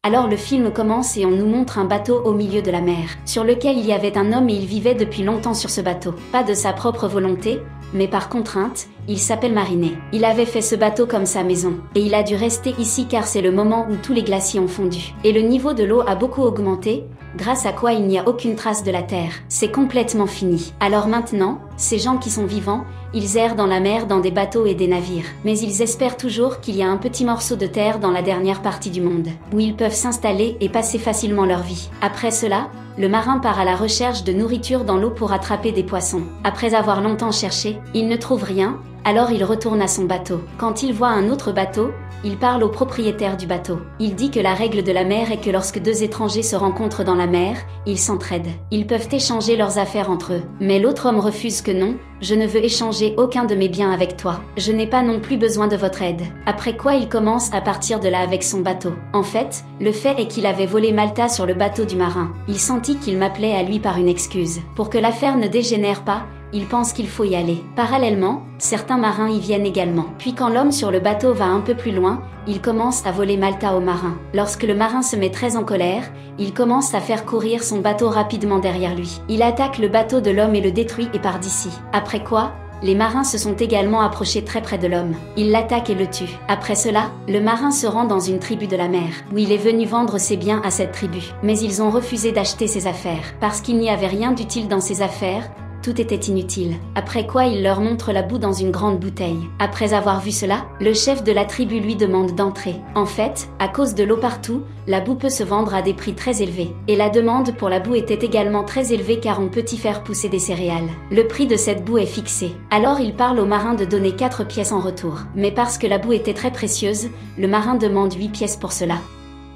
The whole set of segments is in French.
Alors le film commence et on nous montre un bateau au milieu de la mer, sur lequel il y avait un homme et il vivait depuis longtemps sur ce bateau. Pas de sa propre volonté, mais par contrainte, il s'appelle Marinet. Il avait fait ce bateau comme sa maison, et il a dû rester ici car c'est le moment où tous les glaciers ont fondu. Et le niveau de l'eau a beaucoup augmenté, grâce à quoi il n'y a aucune trace de la terre. C'est complètement fini. Alors maintenant, ces gens qui sont vivants, ils errent dans la mer dans des bateaux et des navires. Mais ils espèrent toujours qu'il y a un petit morceau de terre dans la dernière partie du monde, où ils peuvent s'installer et passer facilement leur vie. Après cela, le marin part à la recherche de nourriture dans l'eau pour attraper des poissons. Après avoir longtemps cherché, il ne trouve rien, alors il retourne à son bateau. Quand il voit un autre bateau, il parle au propriétaire du bateau. Il dit que la règle de la mer est que lorsque deux étrangers se rencontrent dans la mer, ils s'entraident. Ils peuvent échanger leurs affaires entre eux. Mais l'autre homme refuse que non, je ne veux échanger aucun de mes biens avec toi. Je n'ai pas non plus besoin de votre aide. Après quoi il commence à partir de là avec son bateau. En fait, le fait est qu'il avait volé Malta sur le bateau du marin. Il sentit qu'il m'appelait à lui par une excuse. Pour que l'affaire ne dégénère pas, il pense qu'il faut y aller. Parallèlement, certains marins y viennent également. Puis quand l'homme sur le bateau va un peu plus loin, il commence à voler Malta au marin. Lorsque le marin se met très en colère, il commence à faire courir son bateau rapidement derrière lui. Il attaque le bateau de l'homme et le détruit et part d'ici. Après quoi, les marins se sont également approchés très près de l'homme. Ils l'attaquent et le tuent. Après cela, le marin se rend dans une tribu de la mer, où il est venu vendre ses biens à cette tribu. Mais ils ont refusé d'acheter ses affaires, parce qu'il n'y avait rien d'utile dans ses affaires. Tout était inutile. Après quoi il leur montre la boue dans une grande bouteille. Après avoir vu cela, le chef de la tribu lui demande d'entrer. En fait, à cause de l'eau partout, la boue peut se vendre à des prix très élevés. Et la demande pour la boue était également très élevée car on peut y faire pousser des céréales. Le prix de cette boue est fixé. Alors il parle au marin de donner 4 pièces en retour. Mais parce que la boue était très précieuse, le marin demande 8 pièces pour cela.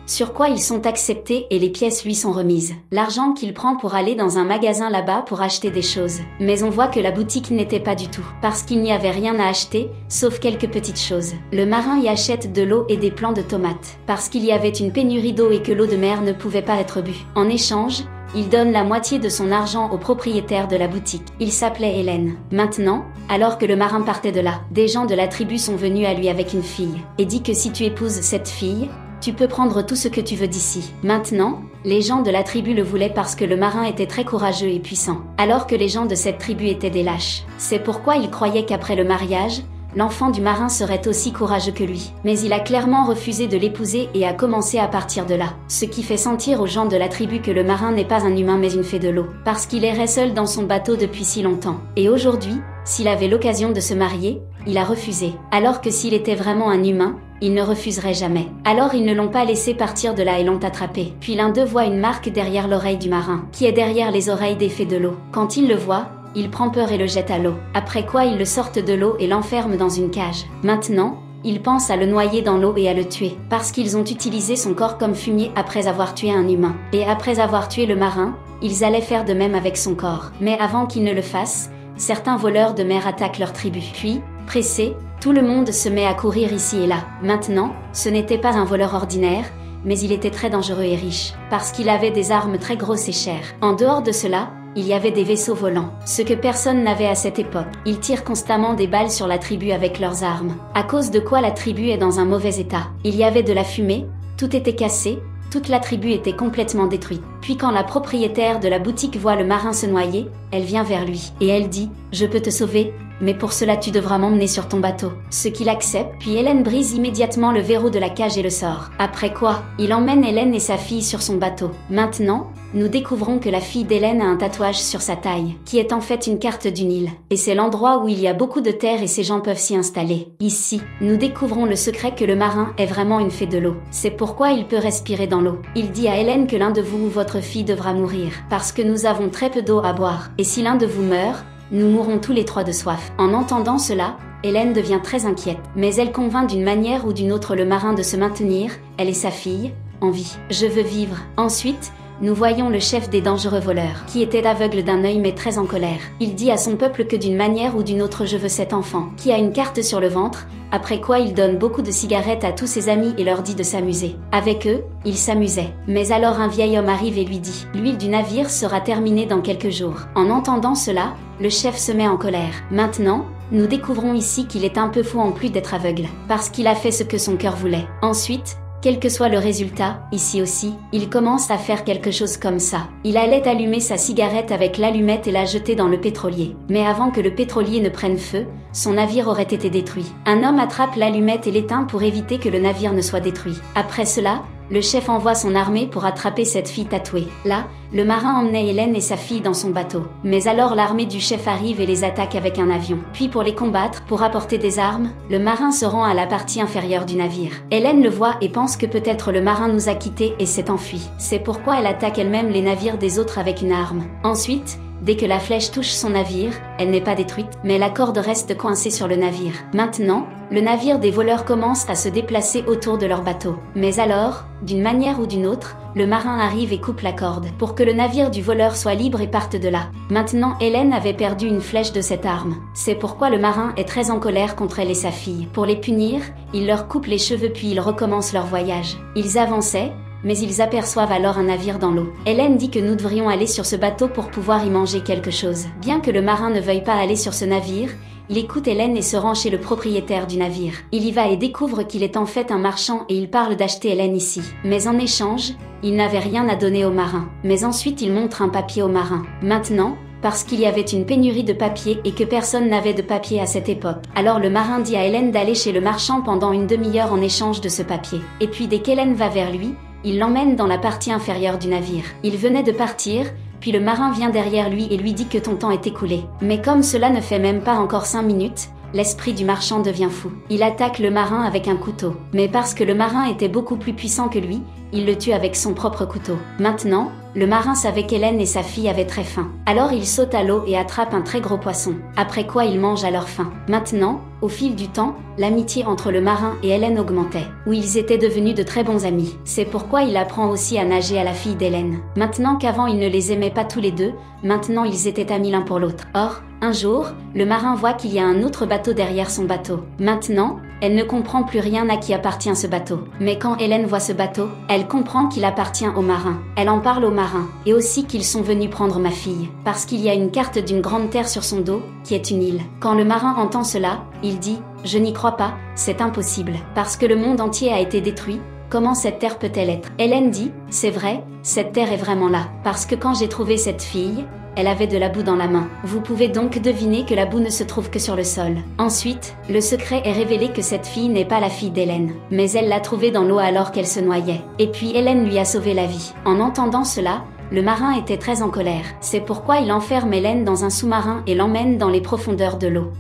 Sur quoi ils sont acceptés et les pièces lui sont remises. L'argent qu'il prend pour aller dans un magasin là-bas pour acheter des choses. Mais on voit que la boutique n'était pas du tout, parce qu'il n'y avait rien à acheter, sauf quelques petites choses. Le marin y achète de l'eau et des plants de tomates, parce qu'il y avait une pénurie d'eau et que l'eau de mer ne pouvait pas être bue. En échange, il donne la moitié de son argent au propriétaire de la boutique. Il s'appelait Hélène. Maintenant, alors que le marin partait de là, des gens de la tribu sont venus à lui avec une fille, et dit que si tu épouses cette fille, tu peux prendre tout ce que tu veux d'ici. Maintenant, les gens de la tribu le voulaient parce que le marin était très courageux et puissant, alors que les gens de cette tribu étaient des lâches. C'est pourquoi ils croyaient qu'après le mariage, l'enfant du marin serait aussi courageux que lui. Mais il a clairement refusé de l'épouser et a commencé à partir de là. Ce qui fait sentir aux gens de la tribu que le marin n'est pas un humain mais une fée de l'eau. Parce qu'il errait seul dans son bateau depuis si longtemps. Et aujourd'hui, s'il avait l'occasion de se marier, il a refusé. Alors que s'il était vraiment un humain, il ne refuserait jamais. Alors ils ne l'ont pas laissé partir de là et l'ont attrapé. Puis l'un d'eux voit une marque derrière l'oreille du marin, qui est derrière les oreilles des fées de l'eau. Quand il le voit, il prend peur et le jette à l'eau. Après quoi ils le sortent de l'eau et l'enferment dans une cage. Maintenant, ils pensent à le noyer dans l'eau et à le tuer, parce qu'ils ont utilisé son corps comme fumier après avoir tué un humain. Et après avoir tué le marin, ils allaient faire de même avec son corps. Mais avant qu'ils ne le fassent, certains voleurs de mer attaquent leur tribu. Puis, pressés, tout le monde se met à courir ici et là. Maintenant, ce n'était pas un voleur ordinaire, mais il était très dangereux et riche, parce qu'il avait des armes très grosses et chères. En dehors de cela, il y avait des vaisseaux volants, ce que personne n'avait à cette époque. Ils tirent constamment des balles sur la tribu avec leurs armes, à cause de quoi la tribu est dans un mauvais état. Il y avait de la fumée, tout était cassé, toute la tribu était complètement détruite. Puis quand la propriétaire de la boutique voit le marin se noyer, elle vient vers lui, et elle dit « Je peux te sauver ». Mais pour cela tu devras m'emmener sur ton bateau. Ce qu'il accepte, puis Hélène brise immédiatement le verrou de la cage et le sort. Après quoi, il emmène Hélène et sa fille sur son bateau. Maintenant, nous découvrons que la fille d'Hélène a un tatouage sur sa taille, qui est en fait une carte d'une île. Et c'est l'endroit où il y a beaucoup de terre et ces gens peuvent s'y installer. Ici, nous découvrons le secret que le marin est vraiment une fée de l'eau. C'est pourquoi il peut respirer dans l'eau. Il dit à Hélène que l'un de vous ou votre fille devra mourir, parce que nous avons très peu d'eau à boire. Et si l'un de vous meurt, nous mourrons tous les trois de soif. En entendant cela, Hélène devient très inquiète, mais elle convainc d'une manière ou d'une autre le marin de se maintenir, elle et sa fille, en vie. Je veux vivre. Ensuite, nous voyons le chef des dangereux voleurs, qui était aveugle d'un œil mais très en colère. Il dit à son peuple que d'une manière ou d'une autre je veux cet enfant, qui a une carte sur le ventre, après quoi il donne beaucoup de cigarettes à tous ses amis et leur dit de s'amuser. Avec eux, il s'amusait. Mais alors un vieil homme arrive et lui dit « L'huile du navire sera terminée dans quelques jours ». En entendant cela, le chef se met en colère. Maintenant, nous découvrons ici qu'il est un peu fou en plus d'être aveugle, parce qu'il a fait ce que son cœur voulait. Ensuite, Quel que soit le résultat, ici aussi, il commence à faire quelque chose comme ça. Il allait allumer sa cigarette avec l'allumette et la jeter dans le pétrolier. Mais avant que le pétrolier ne prenne feu, son navire aurait été détruit. Un homme attrape l'allumette et l'éteint pour éviter que le navire ne soit détruit. Après cela, le chef envoie son armée pour attraper cette fille tatouée. Là, le marin emmenait Hélène et sa fille dans son bateau. Mais alors l'armée du chef arrive et les attaque avec un avion. Puis pour les combattre, pour apporter des armes, le marin se rend à la partie inférieure du navire. Hélène le voit et pense que peut-être le marin nous a quittés et s'est enfui. C'est pourquoi elle attaque elle-même les navires des autres avec une arme. Ensuite, dès que la flèche touche son navire, elle n'est pas détruite, mais la corde reste coincée sur le navire. Maintenant, le navire des voleurs commence à se déplacer autour de leur bateau. Mais alors, d'une manière ou d'une autre, le marin arrive et coupe la corde, pour que le navire du voleur soit libre et parte de là. Maintenant, Hélène avait perdu une flèche de cette arme. C'est pourquoi le marin est très en colère contre elle et sa fille. Pour les punir, il leur coupe les cheveux puis ils recommencent leur voyage. Ils avançaient, mais ils aperçoivent alors un navire dans l'eau. Hélène dit que nous devrions aller sur ce bateau pour pouvoir y manger quelque chose. Bien que le marin ne veuille pas aller sur ce navire, il écoute Hélène et se rend chez le propriétaire du navire. Il y va et découvre qu'il est en fait un marchand et il parle d'acheter Hélène ici. Mais en échange, il n'avait rien à donner au marin. Mais ensuite il montre un papier au marin. Maintenant, parce qu'il y avait une pénurie de papier et que personne n'avait de papier à cette époque. Alors le marin dit à Hélène d'aller chez le marchand pendant une demi-heure en échange de ce papier. Et puis dès qu'Hélène va vers lui, il l'emmène dans la partie inférieure du navire. Il venait de partir, puis le marin vient derrière lui et lui dit que ton temps est écoulé. Mais comme cela ne fait même pas encore 5 minutes, l'esprit du marchand devient fou. Il attaque le marin avec un couteau. Mais parce que le marin était beaucoup plus puissant que lui, il le tue avec son propre couteau. Maintenant, le marin savait qu'Hélène et sa fille avaient très faim. Alors il saute à l'eau et attrape un très gros poisson. Après quoi ils mangent à leur faim. Maintenant, au fil du temps, l'amitié entre le marin et Hélène augmentait, où ils étaient devenus de très bons amis. C'est pourquoi il apprend aussi à nager à la fille d'Hélène. Maintenant qu'avant il ne les aimait pas tous les deux, maintenant ils étaient amis l'un pour l'autre. Or, un jour, le marin voit qu'il y a un autre bateau derrière son bateau. Maintenant, elle ne comprend plus rien à qui appartient ce bateau. Mais quand Hélène voit ce bateau, elle comprend qu'il appartient au marin. Elle en parle au marin, et aussi qu'ils sont venus prendre ma fille, parce qu'il y a une carte d'une grande terre sur son dos, qui est une île. Quand le marin entend cela, il dit « Je n'y crois pas, c'est impossible, parce que le monde entier a été détruit. Comment cette terre peut-elle être ?» Hélène dit « C'est vrai, cette terre est vraiment là, parce que quand j'ai trouvé cette fille, elle avait de la boue dans la main. Vous pouvez donc deviner que la boue ne se trouve que sur le sol. » Ensuite, le secret est révélé que cette fille n'est pas la fille d'Hélène, mais elle l'a trouvée dans l'eau alors qu'elle se noyait. Et puis Hélène lui a sauvé la vie. En entendant cela, le marin était très en colère. C'est pourquoi il enferme Hélène dans un sous-marin et l'emmène dans les profondeurs de l'eau.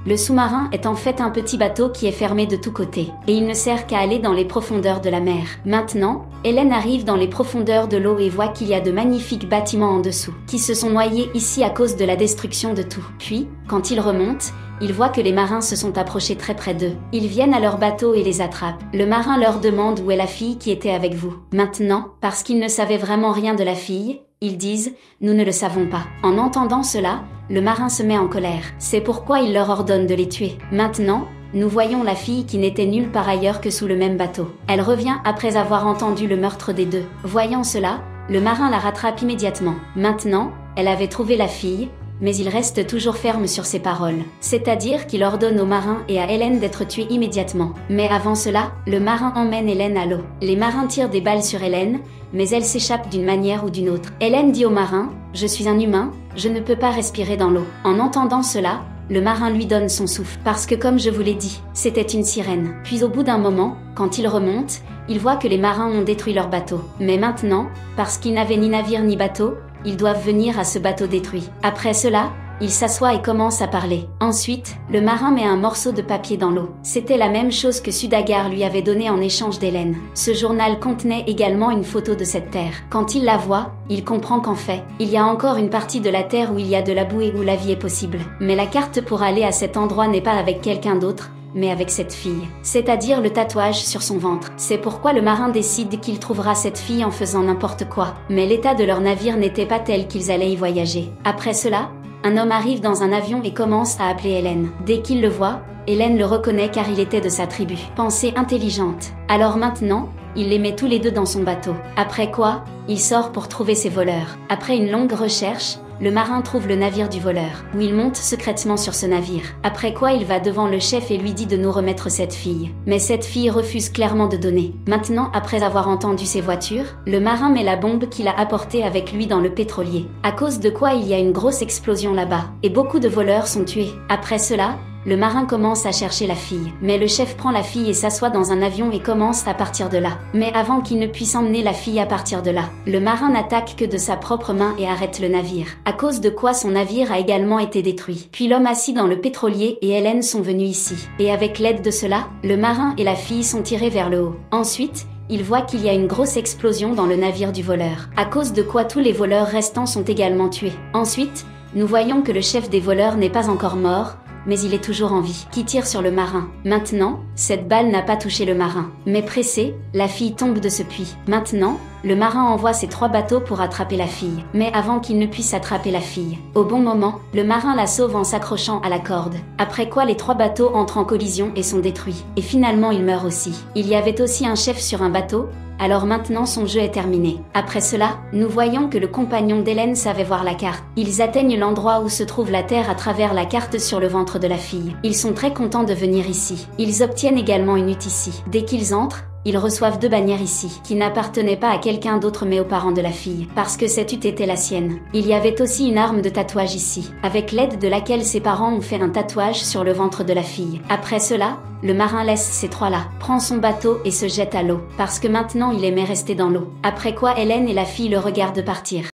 Le sous-marin est en fait un petit bateau qui est fermé de tous côtés, et il ne sert qu'à aller dans les profondeurs de la mer. Maintenant, Hélène arrive dans les profondeurs de l'eau et voit qu'il y a de magnifiques bâtiments en dessous, qui se sont noyés ici à cause de la destruction de tout. Puis, quand ils remontent, ils voient que les marins se sont approchés très près d'eux. Ils viennent à leur bateau et les attrapent. Le marin leur demande où est la fille qui était avec vous. Maintenant, parce qu'ils ne savaient vraiment rien de la fille, ils disent « Nous ne le savons pas ». En entendant cela, le marin se met en colère. C'est pourquoi il leur ordonne de les tuer. Maintenant, nous voyons la fille qui n'était nulle part ailleurs que sous le même bateau. Elle revient après avoir entendu le meurtre des deux. Voyant cela, le marin la rattrape immédiatement. Maintenant, elle avait trouvé la fille, mais il reste toujours ferme sur ses paroles. C'est-à-dire qu'il ordonne au marin et à Hélène d'être tués immédiatement. Mais avant cela, le marin emmène Hélène à l'eau. Les marins tirent des balles sur Hélène, mais elle s'échappe d'une manière ou d'une autre. Hélène dit au marin « Je suis un humain, je ne peux pas respirer dans l'eau. » En entendant cela, le marin lui donne son souffle, parce que comme je vous l'ai dit, c'était une sirène. Puis au bout d'un moment, quand il remonte, il voit que les marins ont détruit leur bateau. Mais maintenant, parce qu'ils n'avaient ni navire ni bateau, ils doivent venir à ce bateau détruit. Après cela, il s'assoit et commence à parler. Ensuite, le marin met un morceau de papier dans l'eau. C'était la même chose que Sudagar lui avait donné en échange d'Hélène. Ce journal contenait également une photo de cette terre. Quand il la voit, il comprend qu'en fait, il y a encore une partie de la terre où il y a de la boue et où la vie est possible. Mais la carte pour aller à cet endroit n'est pas avec quelqu'un d'autre, mais avec cette fille, c'est-à-dire le tatouage sur son ventre. C'est pourquoi le marin décide qu'il trouvera cette fille en faisant n'importe quoi. Mais l'état de leur navire n'était pas tel qu'ils allaient y voyager. Après cela, un homme arrive dans un avion et commence à appeler Hélène. Dès qu'il le voit, Hélène le reconnaît car il était de sa tribu. Pensée intelligente. Alors maintenant, il les met tous les deux dans son bateau. Après quoi, il sort pour trouver ses voleurs. Après une longue recherche, le marin trouve le navire du voleur, où il monte secrètement sur ce navire. Après quoi il va devant le chef et lui dit de nous remettre cette fille. Mais cette fille refuse clairement de donner. Maintenant, après avoir entendu ses voitures, le marin met la bombe qu'il a apportée avec lui dans le pétrolier. À cause de quoi il y a une grosse explosion là-bas, et beaucoup de voleurs sont tués. Après cela, le marin commence à chercher la fille, mais le chef prend la fille et s'assoit dans un avion et commence à partir de là. Mais avant qu'il ne puisse emmener la fille à partir de là, le marin n'attaque que de sa propre main et arrête le navire, à cause de quoi son navire a également été détruit. Puis l'homme assis dans le pétrolier et Hélène sont venus ici, et avec l'aide de cela, le marin et la fille sont tirés vers le haut. Ensuite, il voit qu'il y a une grosse explosion dans le navire du voleur, à cause de quoi tous les voleurs restants sont également tués. Ensuite, nous voyons que le chef des voleurs n'est pas encore mort, mais il est toujours en vie, qui tire sur le marin. Maintenant, cette balle n'a pas touché le marin. Mais pressée, la fille tombe de ce puits. Maintenant, le marin envoie ses 3 bateaux pour attraper la fille. Mais avant qu'il ne puisse attraper la fille, au bon moment, le marin la sauve en s'accrochant à la corde. Après quoi les 3 bateaux entrent en collision et sont détruits. Et finalement il meurt aussi. Il y avait aussi un chef sur un bateau, alors maintenant son jeu est terminé. Après cela, nous voyons que le compagnon d'Hélène savait voir la carte. Ils atteignent l'endroit où se trouve la terre à travers la carte sur le ventre de la fille. Ils sont très contents de venir ici. Ils obtiennent également une hutte ici. Dès qu'ils entrent, ils reçoivent 2 bannières ici, qui n'appartenaient pas à quelqu'un d'autre mais aux parents de la fille, parce que cette hutte était la sienne. Il y avait aussi une arme de tatouage ici, avec l'aide de laquelle ses parents ont fait un tatouage sur le ventre de la fille. Après cela, le marin laisse ces 3-là, prend son bateau et se jette à l'eau, parce que maintenant il aimait rester dans l'eau. Après quoi Hélène et la fille le regardent partir.